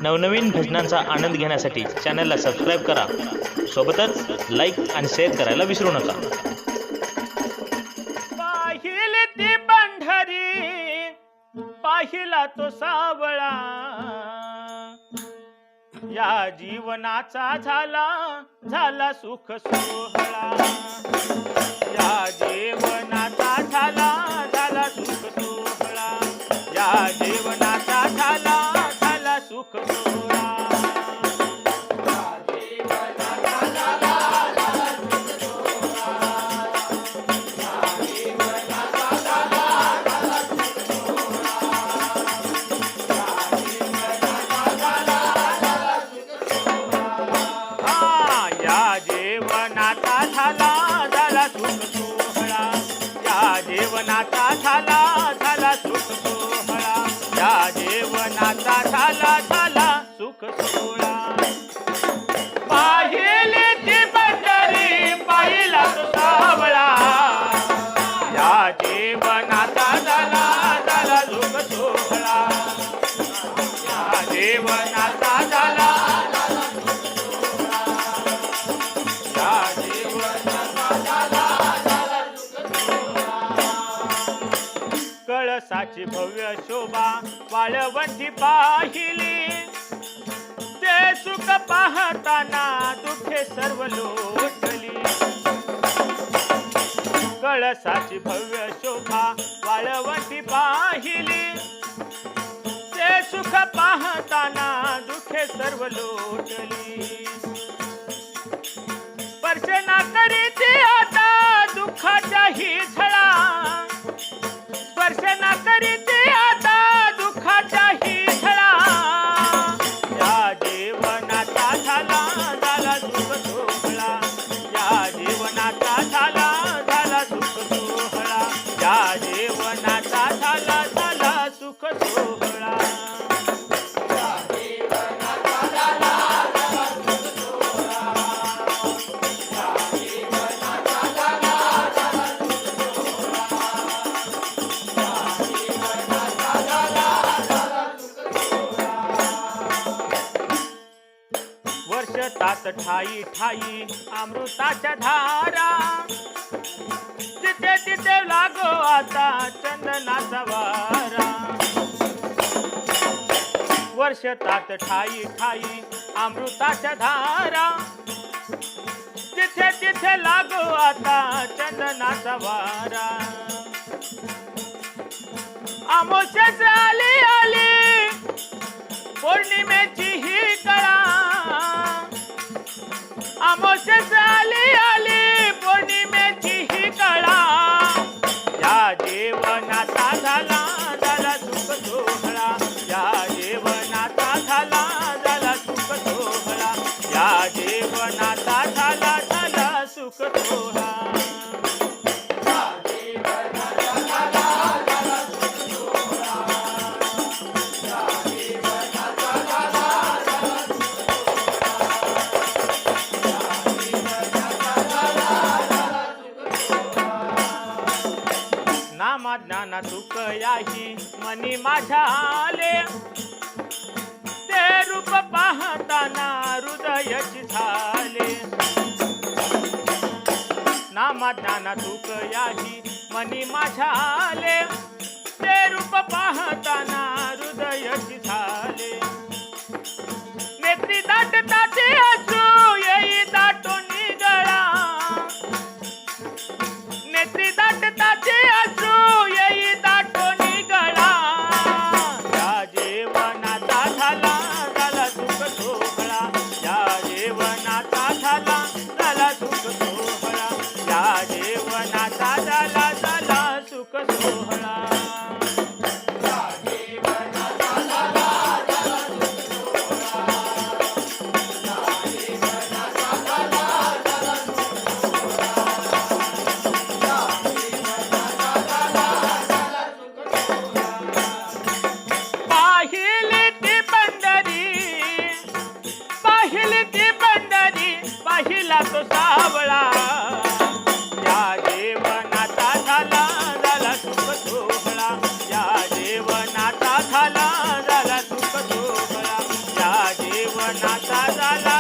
नवनवीन भजनांचा आनंद घेण्यासाठी चॅनलला सबस्क्राईब करा. सोबतच लाईक आणि शेअर करायला विसरू नका. पाहिले ती पंढरी पाहिला तो सावळा, या जीवनाचा झाला सुख सोहळा. या जीवनाचा झाला सुख सोहळा. या जीवनाचा झाला सुख सोहळा. झाला सुख सोहळा. या जेवणाचा झाला सुख सोहळा. या जेवणाचा झाला सुख सोहळा. पाहिले ती पंढरी पाहिला तो सावळा, या जेवणाचा झाला सुख सोहळा. या जेवणाचा झाला कळसाची भव्य शोभा वाळवंटी पाहिली, ते सुख पाहताना दुःखे सर्व लोटली. कळसाची भव्य शोभा वाळवंटी पाहिली, ते सुख पाहताना दुःखे सर्व लोटली. स्पर्शना करीती आता दुःखाच्या ही झळा, स्पर्शना करीती आता दुःखाच्या ही झळा. या जीवनाचा झाला सुख सोहळा. या जीवनाचा झाला सुख सोहळा. या जीवनाचा झाला सुख सोहळा. वर्षतात ठाई अमृताच्या धारा, तिथे तिथे लागो आता चंदनाचा वारा. वर्षतात ठाई अमृताच्या धारा, तिथे तिथे लागो आता चंदनाचा वारा. अमावस्याच आली पौर्णिमेची ही कळा. अमावस्याच आली पौर्णिमेची ही कळा. या जीवनाचा झाला सुख सोहळा. या जीवनाचा झाला सुख सोहळा. या जीवनाचा झाला सुख सोहळा. नामा ज्ञाना सुख याही मनी माझ्या आले, ते रूप पाहताना हृदयाची झाले. नामा ज्ञाना सुख याही मनी माझ्या आले, ते रूप पाहताना हृदयाची झाले. नेत्री दाटताचे असू येई दाटून गळा. नेत्री दाटताचे असू येई दाटून गळा. या जीवनाचा झाला सुख सोहळा. या जीवनाचा झाला सुख सोहळा. या जीवनाचा झाला सुख सोहळा. या जीवनाचा जीवनाचा झाला